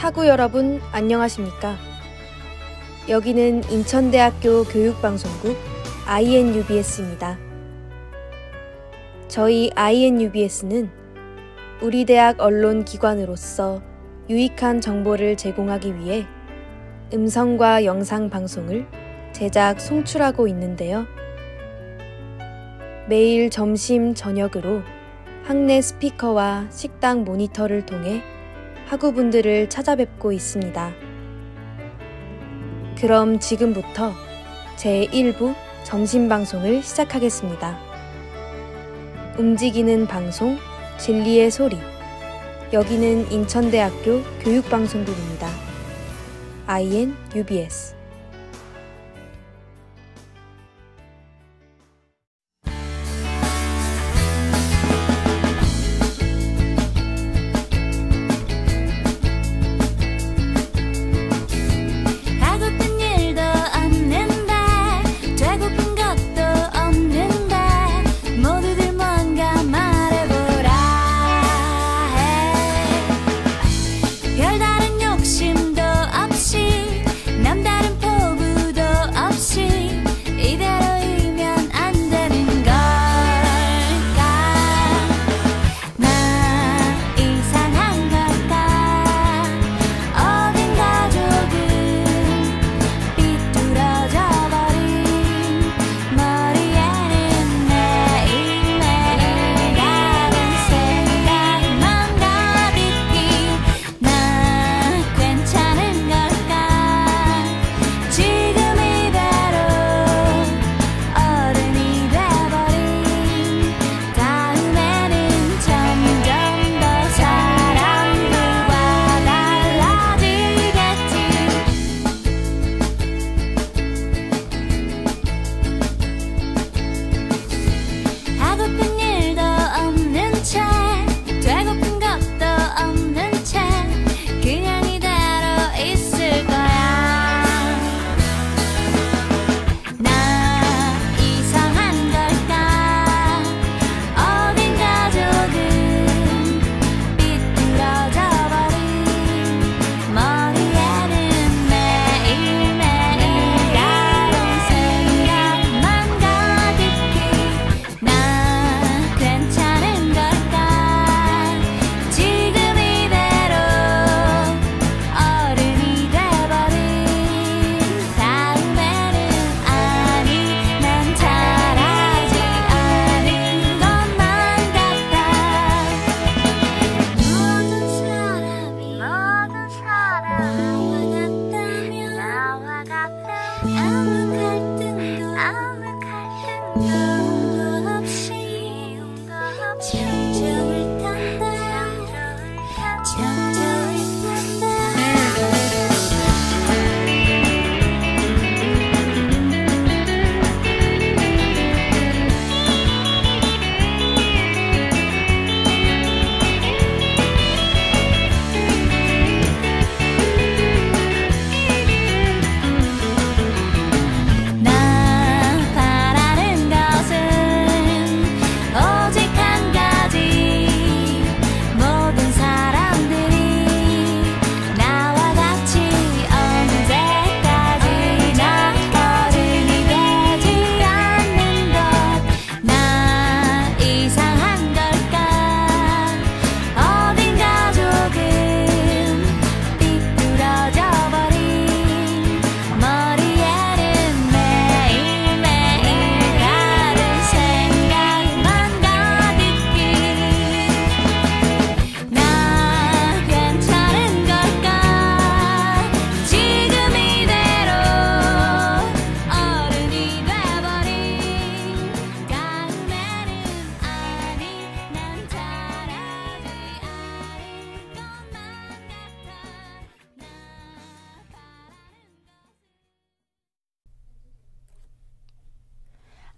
학우 여러분 안녕하십니까? 여기는 인천대학교 교육방송국 INUBS입니다. 저희 INUBS는 우리 대학 언론기관으로서 유익한 정보를 제공하기 위해 음성과 영상 방송을 제작, 송출하고 있는데요. 매일 점심, 저녁으로 학내 스피커와 식당 모니터를 통해 학우분들을 찾아뵙고 있습니다. 그럼 지금부터 제1부 점심방송을 시작하겠습니다. 움직이는 방송, 진리의 소리. 여기는 인천대학교 교육방송국입니다. INUBS.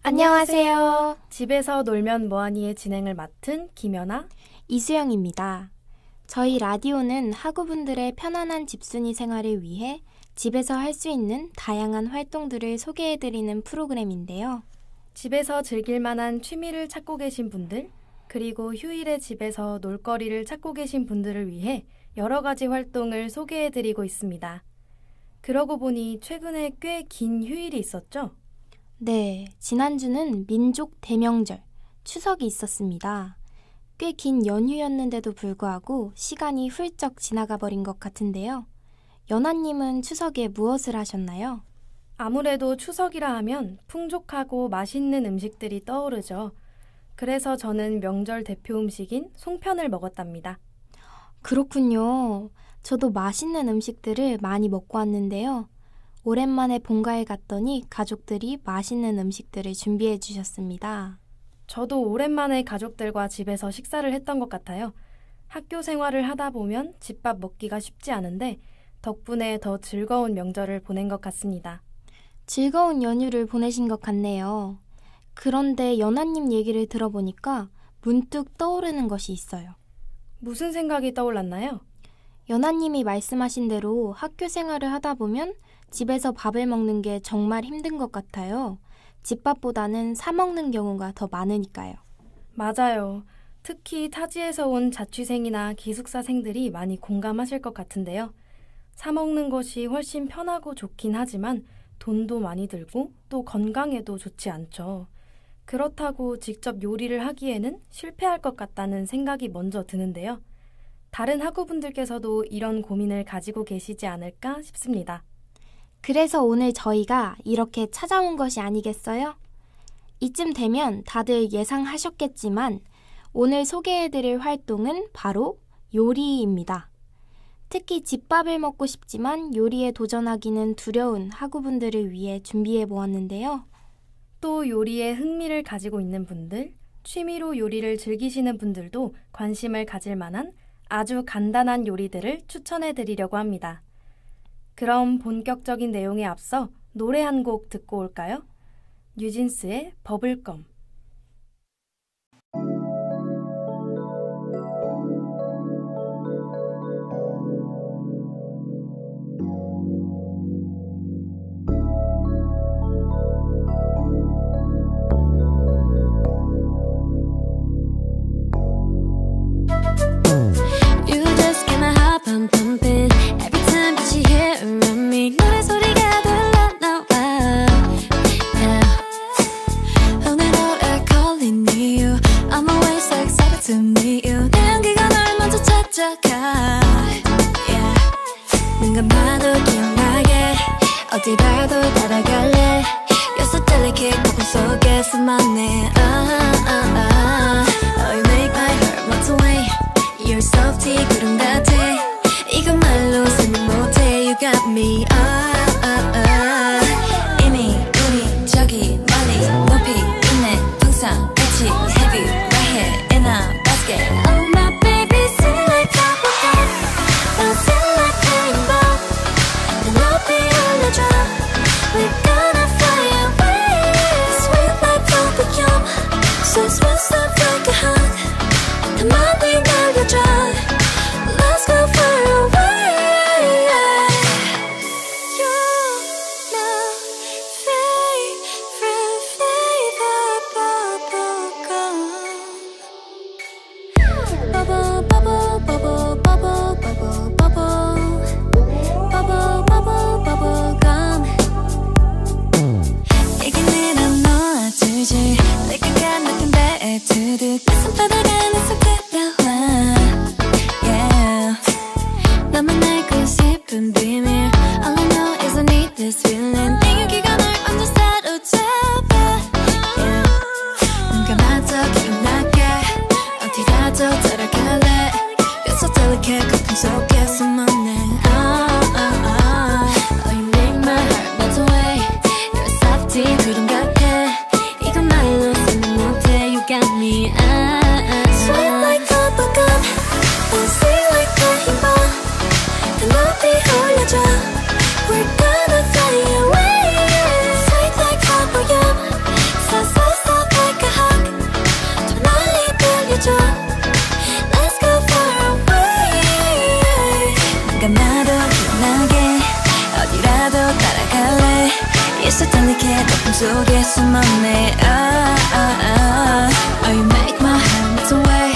안녕하세요. 집에서 놀면 뭐하니의 진행을 맡은 김연아, 이수영입니다. 저희 라디오는 학우분들의 편안한 집순이 생활을 위해 집에서 할 수 있는 다양한 활동들을 소개해드리는 프로그램인데요. 집에서 즐길 만한 취미를 찾고 계신 분들, 그리고 휴일에 집에서 놀거리를 찾고 계신 분들을 위해 여러 가지 활동을 소개해드리고 있습니다. 그러고 보니 최근에 꽤 긴 휴일이 있었죠? 네, 지난주는 민족 대명절, 추석이 있었습니다. 꽤 긴 연휴였는데도 불구하고 시간이 훌쩍 지나가 버린 것 같은데요. 연아님은 추석에 무엇을 하셨나요? 아무래도 추석이라 하면 풍족하고 맛있는 음식들이 떠오르죠. 그래서 저는 명절 대표 음식인 송편을 먹었답니다. 그렇군요. 저도 맛있는 음식들을 많이 먹고 왔는데요. 오랜만에 본가에 갔더니 가족들이 맛있는 음식들을 준비해 주셨습니다. 저도 오랜만에 가족들과 집에서 식사를 했던 것 같아요. 학교 생활을 하다 보면 집밥 먹기가 쉽지 않은데 덕분에 더 즐거운 명절을 보낸 것 같습니다. 즐거운 연휴를 보내신 것 같네요. 그런데 연아님 얘기를 들어보니까 문득 떠오르는 것이 있어요. 무슨 생각이 떠올랐나요? 연아님이 말씀하신 대로 학교 생활을 하다 보면 집에서 밥을 먹는 게 정말 힘든 것 같아요. 집밥보다는 사 먹는 경우가 더 많으니까요. 맞아요. 특히 타지에서 온 자취생이나 기숙사생들이 많이 공감하실 것 같은데요. 사 먹는 것이 훨씬 편하고 좋긴 하지만 돈도 많이 들고 또 건강에도 좋지 않죠. 그렇다고 직접 요리를 하기에는 실패할 것 같다는 생각이 먼저 드는데요. 다른 학우분들께서도 이런 고민을 가지고 계시지 않을까 싶습니다. 그래서 오늘 저희가 이렇게 찾아온 것이 아니겠어요? 이쯤 되면 다들 예상하셨겠지만 오늘 소개해드릴 활동은 바로 요리입니다. 특히 집밥을 먹고 싶지만 요리에 도전하기는 두려운 학우분들을 위해 준비해 보았는데요. 또 요리에 흥미를 가지고 있는 분들, 취미로 요리를 즐기시는 분들도 관심을 가질 만한 아주 간단한 요리들을 추천해 드리려고 합니다. 그럼 본격적인 내용에 앞서 노래 한 곡 듣고 올까요? 뉴진스의 버블검. 어디라도 따라갈래. You're so delicate, 거품 속에 숨었네. Oh, you make my heart melt away. You're softy, 구름 같아. 이건 말로 설명 못해. You got me. 이미 우리 저기 멀리 높이 있네. 풍선 같이 heavy right here in a basket. Oh my baby, sing like bubblegum, bouncing like a rainbow. 내 높이 올려줘. We're gonna fly away. Sweet like bubblegum, so smooth, soft like a hug. 더 많이 날려줘. Let's go far away. You know, favorite flavor bubblegum. Bubble, bubble, bubble, bubble, bubble, bubble. Bubble, bubble, bubble gum. 얘기는 놓아주지. 내가 같은 배에 두둑 손바닥 안에서 그려와. Yeah. 너만 알고 싶은 비밀. All I know is I need this feeling. 내 여기가 널 완전 사로잡아. Yeah. 눈 감아도 기억나게. 어디라도 따라갈래. You're so delicate, 거품 속에 숨었네. Oh, you make my heart melt away. You're a softie, 구름 같아. 이건 말로 설명 못해. You got me. Sweet like bubblegum, bouncing like a rainbow. 더 높이 올려줘. We're gonna fly away. Sweet like bubblegum, so so soft like a hug. 더 멀리 들려줘. Let's go far away. 눈 감아도 기억나게. 어디라도 따라갈래. You're so delicate, 거품 속에 숨었네. Oh, you make my heart melt away.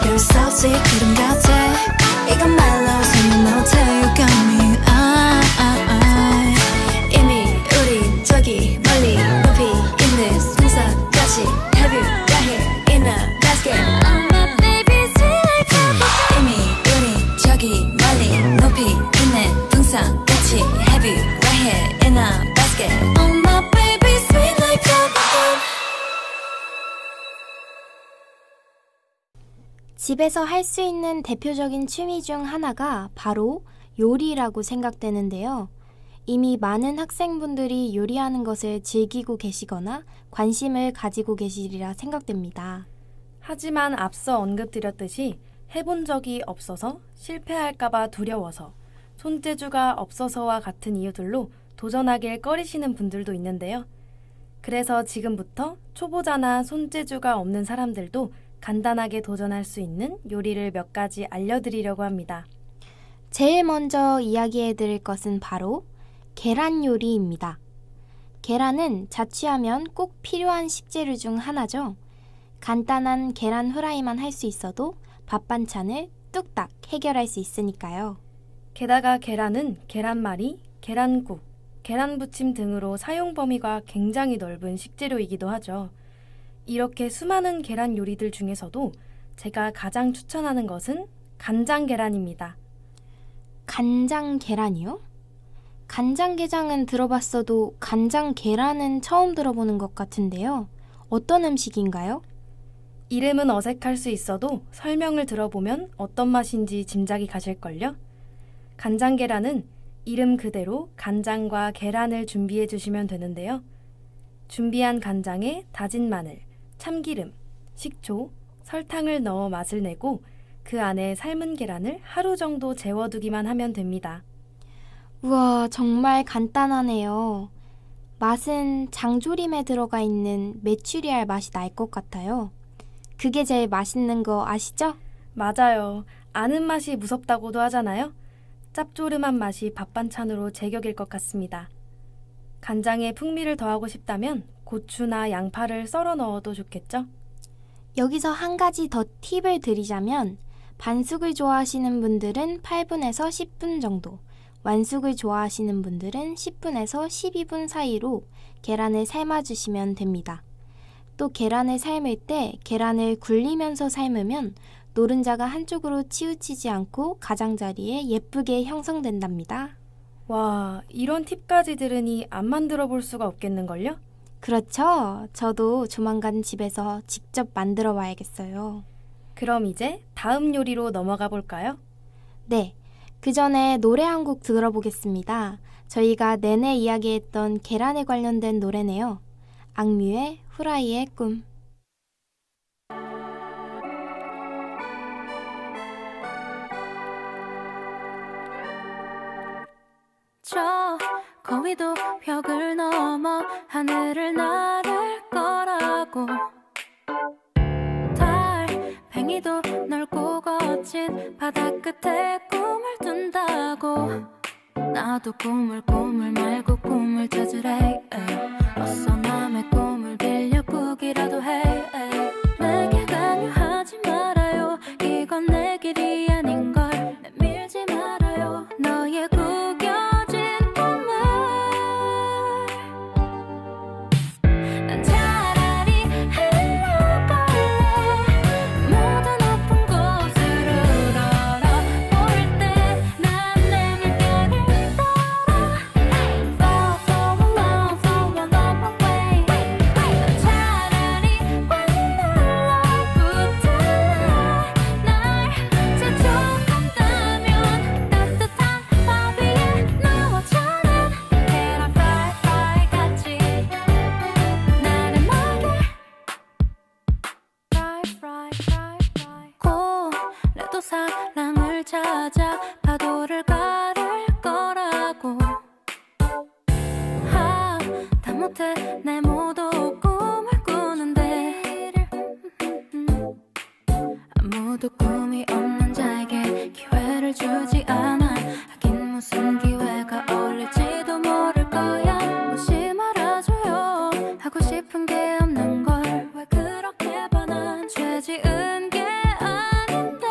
You're so sweet, 구름 같아. 이건 말로 right here in a basket. Oh my baby sweet like bubblegum. 이미 우리 저기 멀리 높이 있는 풍선 같이 have you right here in a basket. Oh my baby sweet like bubblegum. 집에서 할 수 있는 대표적인 취미 중 하나가 바로 요리라고 생각되는데요. 이미 많은 학생분들이 요리하는 것을 즐기고 계시거나 관심을 가지고 계시리라 생각됩니다. 하지만 앞서 언급드렸듯이 해본 적이 없어서 실패할까봐 두려워서 손재주가 없어서와 같은 이유들로 도전하길 꺼리시는 분들도 있는데요. 그래서 지금부터 초보자나 손재주가 없는 사람들도 간단하게 도전할 수 있는 요리를 몇 가지 알려드리려고 합니다. 제일 먼저 이야기해 드릴 것은 바로 계란 요리입니다. 계란은 자취하면 꼭 필요한 식재료 중 하나죠. 간단한 계란 후라이만 할 수 있어도 밥 반찬을 뚝딱 해결할 수 있으니까요. 게다가 계란은 계란말이, 계란국, 계란부침 등으로 사용 범위가 굉장히 넓은 식재료이기도 하죠. 이렇게 수많은 계란 요리들 중에서도 제가 가장 추천하는 것은 간장 계란입니다. 간장 계란이요? 간장게장은 들어봤어도 간장 계란은 처음 들어보는 것 같은데요. 어떤 음식인가요? 이름은 어색할 수 있어도 설명을 들어보면 어떤 맛인지 짐작이 가실걸요? 간장 계란은 이름 그대로 간장과 계란을 준비해 주시면 되는데요. 준비한 간장에 다진 마늘, 참기름, 식초, 설탕을 넣어 맛을 내고 그 안에 삶은 계란을 하루 정도 재워두기만 하면 됩니다. 우와, 정말 간단하네요. 맛은 장조림에 들어가 있는 메추리알 맛이 날 것 같아요. 그게 제일 맛있는 거 아시죠? 맞아요. 아는 맛이 무섭다고도 하잖아요. 짭조름한 맛이 밥 반찬으로 제격일 것 같습니다. 간장에 풍미를 더하고 싶다면 고추나 양파를 썰어 넣어도 좋겠죠? 여기서 한 가지 더 팁을 드리자면 반숙을 좋아하시는 분들은 8분에서 10분 정도, 완숙을 좋아하시는 분들은 10분에서 12분 사이로 계란을 삶아주시면 됩니다. 또 계란을 삶을 때 계란을 굴리면서 삶으면 노른자가 한쪽으로 치우치지 않고 가장자리에 예쁘게 형성된답니다. 와, 이런 팁까지 들으니 안 만들어 볼 수가 없겠는걸요? 그렇죠? 저도 조만간 집에서 직접 만들어 봐야겠어요. 그럼 이제 다음 요리로 넘어가 볼까요? 네, 그 전에 노래 한 곡 들어보겠습니다. 저희가 내내 이야기했던 계란에 관련된 노래네요. 악뮤의 후라이의 꿈. 저 거위도 벽을 넘어 하늘을 나를 거라고 달팽이도 넓고 거친 바다 끝에 꿈을 둔다고 나도 꿈을 말고 꿈을 찾으래 어서 남의 꿈을 빌려 꾸기라도 해 내게 강요하지 말아요 이건 내 길이 아닌걸 내밀지 말아요 너의 구겨진 꿈을 난 차라리 흘러갈래 모든 높은 곳으로 걸어볼 때 난 내 물결을 따라 Fall so long so long away 난 차라리 날 재촉한다면 따뜻한 밥 위에 누워자는 계란 프라이 같이 나는 너를 프라이 고래도 사랑을 찾아 파도를 가를 거라고 다 못해 내 모두 꿈을 꾸는데 아무도 꿈이 없는 자에게 기회를 주지 않아 하긴 무슨 기회가 어울릴지도 모를 거야 무시 말아줘요 하고 싶은 게 없는 걸 왜 그렇게 반한 죄 지은 게 아닌데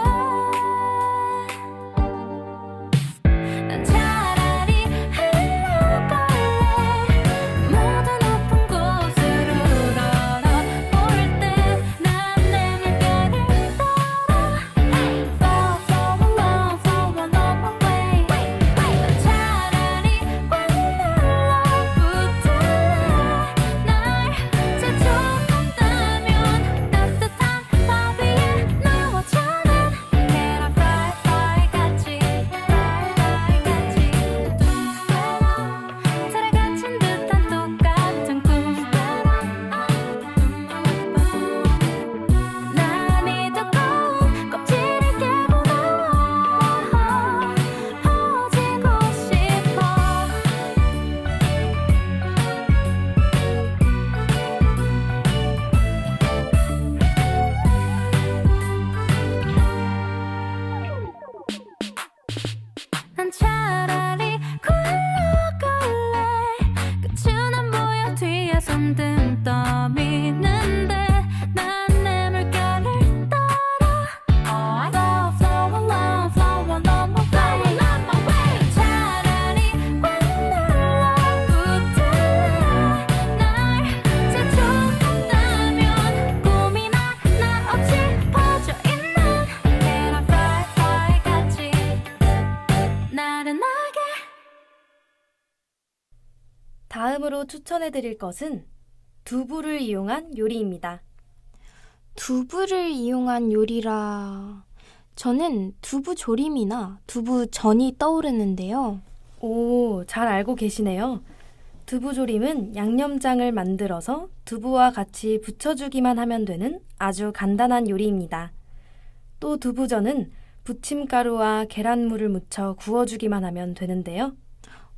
마지막으로 추천해드릴 것은 두부를 이용한 요리입니다. 두부를 이용한 요리라... 저는 두부조림이나 두부전이 떠오르는데요. 오, 잘 알고 계시네요. 두부조림은 양념장을 만들어서 두부와 같이 부쳐주기만 하면 되는 아주 간단한 요리입니다. 또 두부전은 부침가루와 계란물을 묻혀 구워주기만 하면 되는데요.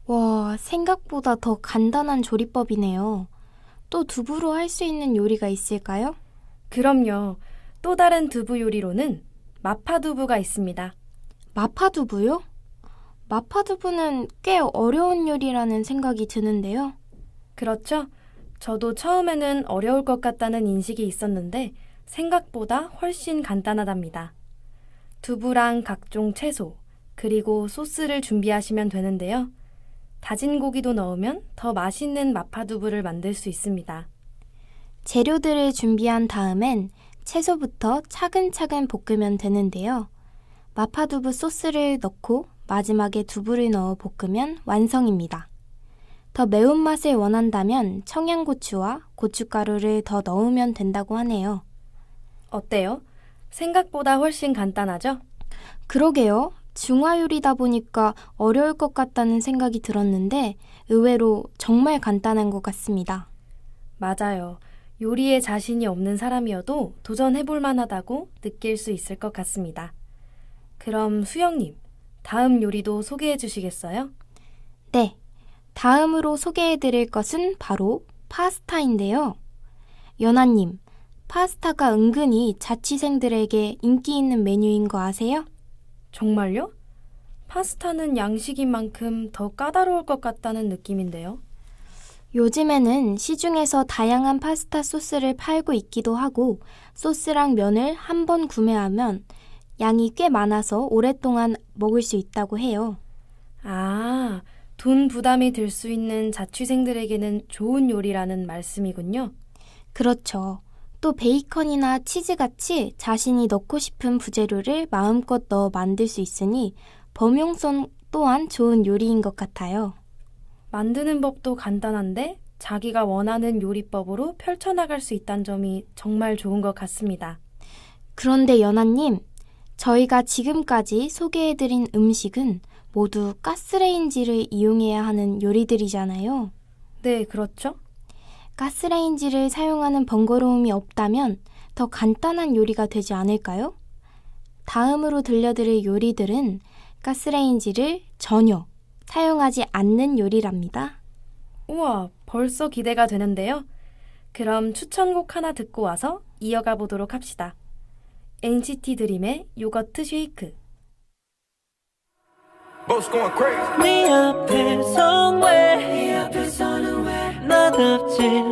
와, 생각보다 더 간단한 조리법이네요. 또 두부로 할 수 있는 요리가 있을까요? 그럼요. 또 다른 두부 요리로는 마파두부가 있습니다. 마파두부요? 마파두부는 꽤 어려운 요리라는 생각이 드는데요. 그렇죠. 저도 처음에는 어려울 것 같다는 인식이 있었는데 생각보다 훨씬 간단하답니다. 두부랑 각종 채소, 그리고 소스를 준비하시면 되는데요. 다진 고기도 넣으면 더 맛있는 마파두부를 만들 수 있습니다. 재료들을 준비한 다음엔 채소부터 차근차근 볶으면 되는데요. 마파두부 소스를 넣고 마지막에 두부를 넣어 볶으면 완성입니다. 더 매운맛을 원한다면 청양고추와 고춧가루를 더 넣으면 된다고 하네요. 어때요? 생각보다 훨씬 간단하죠? 그러게요. 중화 요리다 보니까 어려울 것 같다는 생각이 들었는데 의외로 정말 간단한 것 같습니다. 맞아요. 요리에 자신이 없는 사람이어도 도전해볼 만하다고 느낄 수 있을 것 같습니다. 그럼 수영님, 다음 요리도 소개해 주시겠어요? 네, 다음으로 소개해드릴 것은 바로 파스타인데요. 연아님, 파스타가 은근히 자취생들에게 인기 있는 메뉴인 거 아세요? 정말요? 파스타는 양식인 만큼 더 까다로울 것 같다는 느낌인데요. 요즘에는 시중에서 다양한 파스타 소스를 팔고 있기도 하고 소스랑 면을 한 번 구매하면 양이 꽤 많아서 오랫동안 먹을 수 있다고 해요. 아, 돈 부담이 들 수 있는 자취생들에게는 좋은 요리라는 말씀이군요. 그렇죠. 또 베이컨이나 치즈같이 자신이 넣고 싶은 부재료를 마음껏 넣어 만들 수 있으니 범용성 또한 좋은 요리인 것 같아요. 만드는 법도 간단한데 자기가 원하는 요리법으로 펼쳐나갈 수 있다는 점이 정말 좋은 것 같습니다. 그런데 연아님, 저희가 지금까지 소개해드린 음식은 모두 가스레인지를 이용해야 하는 요리들이잖아요. 네, 그렇죠. 가스레인지를 사용하는 번거로움이 없다면 더 간단한 요리가 되지 않을까요? 다음으로 들려드릴 요리들은 가스레인지를 전혀 사용하지 않는 요리랍니다. 우와, 벌써 기대가 되는데요. 그럼 추천곡 하나 듣고 와서 이어가 보도록 합시다. NCT 드림의 요거트 쉐이크. 네 앞에선 왜 나답질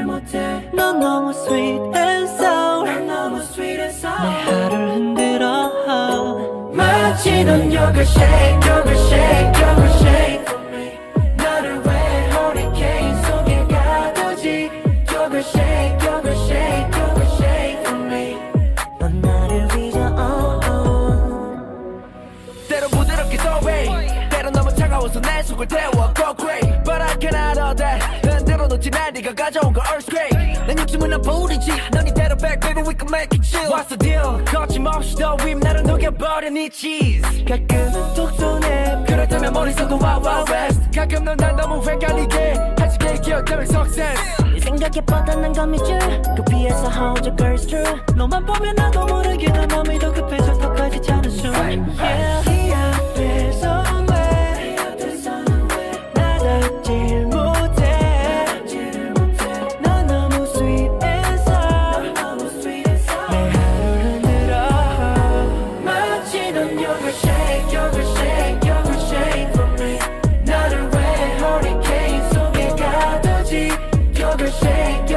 못해 넌 너무 sweet and sour 내 하루를 흔들어 마치 넌 여글 shake 나를 왜 hurricane 속에 가두지 여글 shake for me 넌 나를 위져 때로 부드럽게 소리 때로 너무 차가워서 내 속을 태워 go crazy But I cannot all that 흔들어 놓지 날 네가 가져온 거 earthquake 난 욕심은 안 부리지 넌 이대로 back baby we can make it chill What's the deal 거침없이 더위면 나를 녹여버려 네 cheese 가끔은 톡 쏘네 그렇다면 머릿속은 wild wild west 가끔 넌 난 너무 헷갈리게 하지게 기억되면 success 네 생각에 뻗어난 거미줄 그 위에서 hold your girls true 너만 보면 나도 모르게 내 맘이 더 급해져 더 커지지 않은 숨 Yeah 이 앞에서 왜 나답질 못해 넌 너무 sweet and sour 내 하루를 흔들어 마치 넌 yogurt shake for me 나를 왜 hurricane 속에 가두지 yogurt shake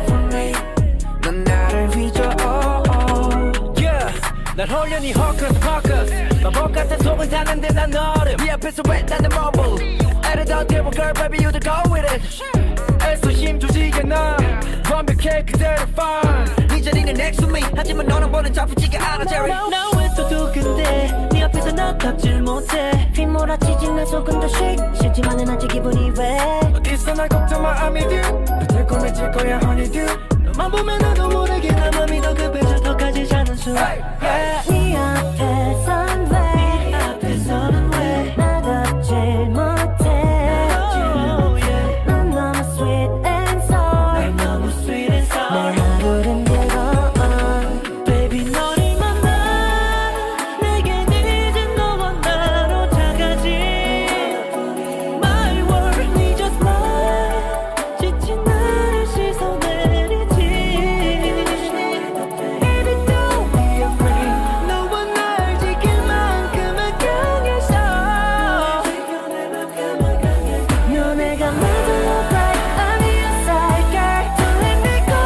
for me 넌 나를 위줘 yeah 난 홀연히 hawkers 마법 같은 속을 사는데 난 너를 네 앞에서 왜 나는 mobile 애를 더 태워 girl baby you just go with it 애써 힘주지게 넌 완벽해 그대로 fun 네 자리는 next to me 하지만 너는 보는 잡히지가 않아 Jerry 나 왜 또 두근데 네 앞에서 나 갚질 못해 휘몰아치지 내 속은 더 shake 싫지만은 아직 기분이 왜 어디서 날 걱정 마 I'm with you 달콤해질 거야 honeydew 너만 보면 나도 모르게 내 맘이 더 급해져 더까지 자는 수 네 앞에선 왜 앞에서는 왜 나답질 못해 넌 너무 sweet and sour 난 너무 sweet and sour 내 하루는 즐거워 Baby 너를 만나 내겐 이제 너와 나로 작아진 My world need just mine 지친 나를 씻어내리지 Baby don't be afraid 너와 날 지킬 만큼은 강했어 너네가 모두 bright I'm your side girl Don't let me go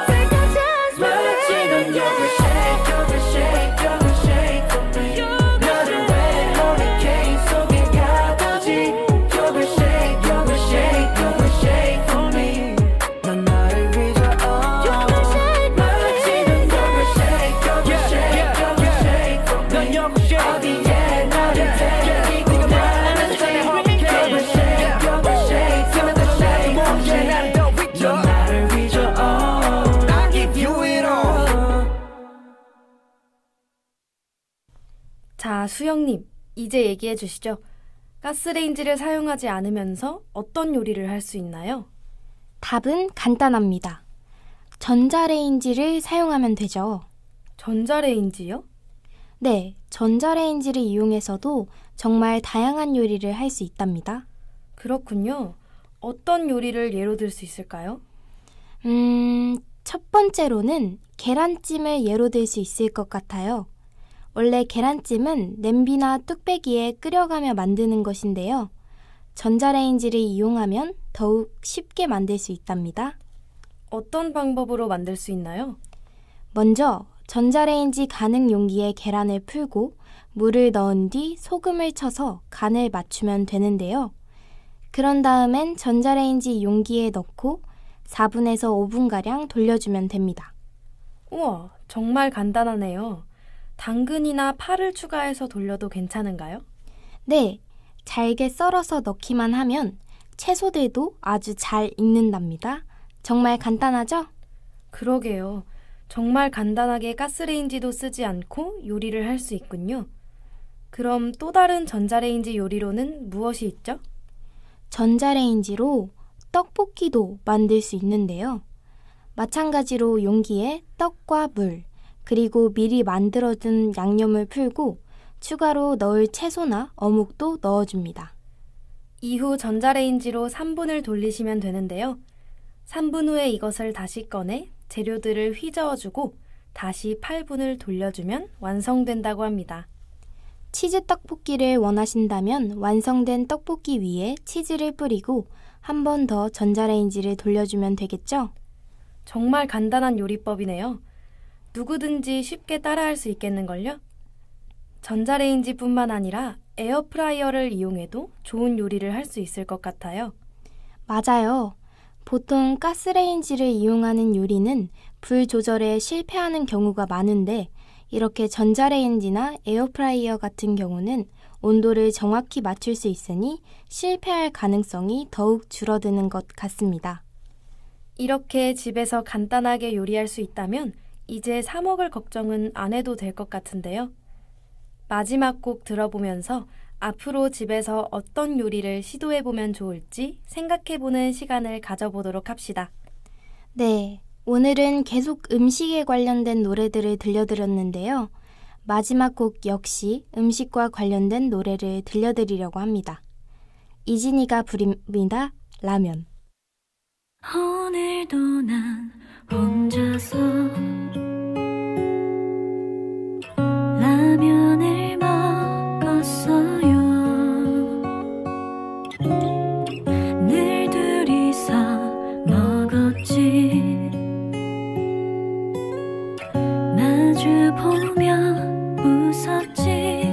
Take a chance with me You're a shake, you're a shake, you're a shake for me 너를 왜 hurricane 속에 가두지 You're a shake, you're a shake, you're a shake for me 넌 나를 위줘 You're a shake, 멀어지는 you're a shake, you're a shake, you're a shake for me 넌 you're a shake 어디에 나를 데리고 가 You're a shake, you're a shake, you're a shake for me 넌 나를 위줘 I give you it all 자, 수영님, 이제 얘기해 주시죠. 가스레인지를 사용하지 않으면서 어떤 요리를 할 수 있나요? 답은 간단합니다. 전자레인지를 사용하면 되죠. 전자레인지요? 네, 전자레인지를 이용해서도 정말 다양한 요리를 할 수 있답니다. 그렇군요. 어떤 요리를 예로 들 수 있을까요? 첫 번째로는 계란찜을 예로 들 수 있을 것 같아요. 원래 계란찜은 냄비나 뚝배기에 끓여가며 만드는 것인데요. 전자레인지를 이용하면 더욱 쉽게 만들 수 있답니다. 어떤 방법으로 만들 수 있나요? 먼저 전자레인지 가능 용기에 계란을 풀고 물을 넣은 뒤 소금을 쳐서 간을 맞추면 되는데요. 그런 다음엔 전자레인지 용기에 넣고 4분에서 5분가량 돌려주면 됩니다. 우와, 정말 간단하네요. 당근이나 파를 추가해서 돌려도 괜찮은가요? 네, 잘게 썰어서 넣기만 하면 채소들도 아주 잘 익는답니다. 정말 간단하죠? 그러게요. 정말 간단하게 가스레인지도 쓰지 않고 요리를 할 수 있군요. 그럼 또 다른 전자레인지 요리로는 무엇이 있죠? 전자레인지로 떡볶이도 만들 수 있는데요. 마찬가지로 용기에 떡과 물, 그리고 미리 만들어둔 양념을 풀고 추가로 넣을 채소나 어묵도 넣어줍니다. 이후 전자레인지로 3분을 돌리시면 되는데요. 3분 후에 이것을 다시 꺼내 재료들을 휘저어주고 다시 8분을 돌려주면 완성된다고 합니다. 치즈 떡볶이를 원하신다면 완성된 떡볶이 위에 치즈를 뿌리고 한 번 더 전자레인지를 돌려주면 되겠죠? 정말 간단한 요리법이네요. 누구든지 쉽게 따라할 수 있겠는걸요? 전자레인지뿐만 아니라 에어프라이어를 이용해도 좋은 요리를 할 수 있을 것 같아요. 맞아요. 보통 가스레인지를 이용하는 요리는 불 조절에 실패하는 경우가 많은데 이렇게 전자레인지나 에어프라이어 같은 경우는 온도를 정확히 맞출 수 있으니 실패할 가능성이 더욱 줄어드는 것 같습니다. 이렇게 집에서 간단하게 요리할 수 있다면 이제 사 먹을 걱정은 안 해도 될 것 같은데요. 마지막 곡 들어보면서 앞으로 집에서 어떤 요리를 시도해보면 좋을지 생각해보는 시간을 가져보도록 합시다. 네, 오늘은 계속 음식에 관련된 노래들을 들려드렸는데요. 마지막 곡 역시 음식과 관련된 노래를 들려드리려고 합니다. 이진이가 부릅니다. 라면. 오늘도 난 혼자서 라면을 먹었어요. 늘 둘이서 먹었지. 마주보며 웃었지.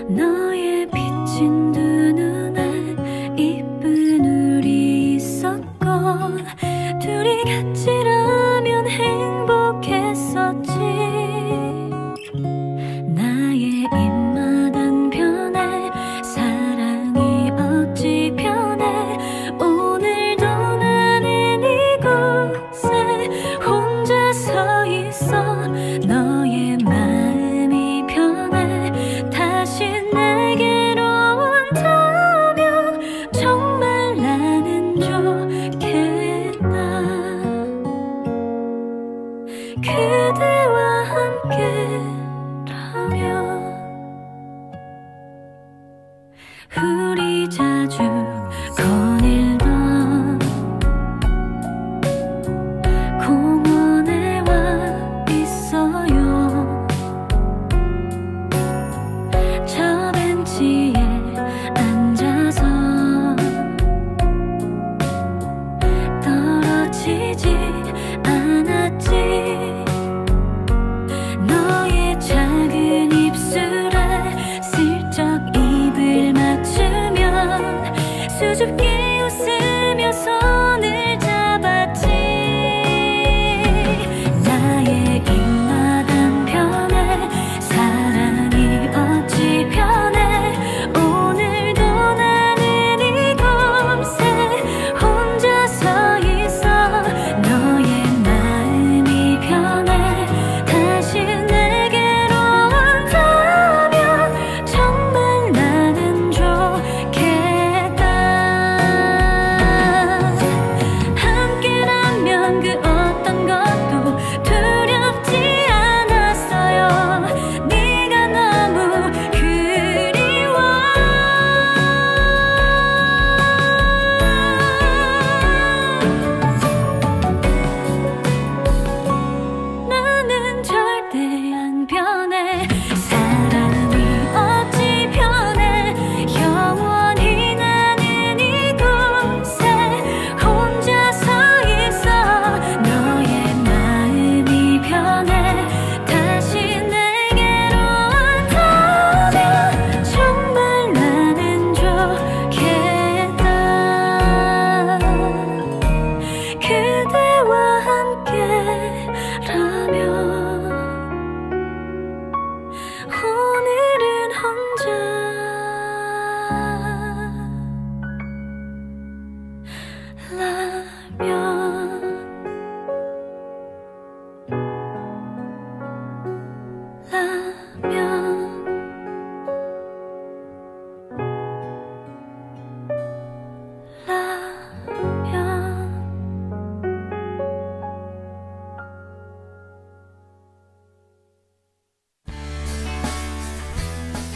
너의 비친 두 눈에 이쁜 우리 있었고 둘이 같이라면 행복했었지.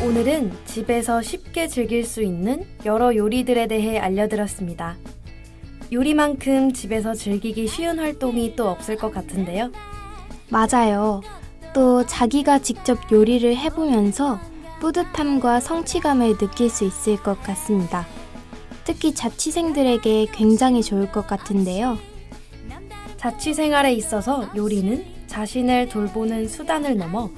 오늘은 집에서 쉽게 즐길 수 있는 여러 요리들에 대해 알려드렸습니다. 요리만큼 집에서 즐기기 쉬운 활동이 또 없을 것 같은데요. 맞아요. 또 자기가 직접 요리를 해보면서 뿌듯함과 성취감을 느낄 수 있을 것 같습니다. 특히 자취생들에게 굉장히 좋을 것 같은데요. 자취생활에 있어서 요리는 자신을 돌보는 수단을 넘어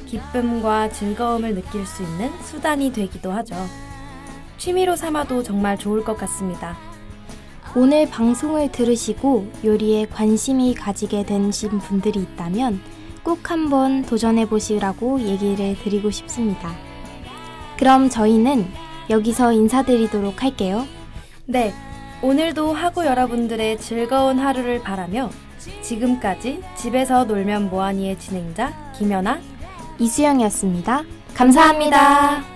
기쁨과 즐거움을 느낄 수 있는 수단이 되기도 하죠. 취미로 삼아도 정말 좋을 것 같습니다. 오늘 방송을 들으시고 요리에 관심이 가지게 되신 분들이 있다면 꼭 한번 도전해 보시라고 얘기를 드리고 싶습니다. 그럼 저희는 여기서 인사드리도록 할게요. 네, 오늘도 하고 여러분들의 즐거운 하루를 바라며 지금까지 집에서 놀면 뭐하니의 진행자 김연아, 이수영이었습니다. 감사합니다.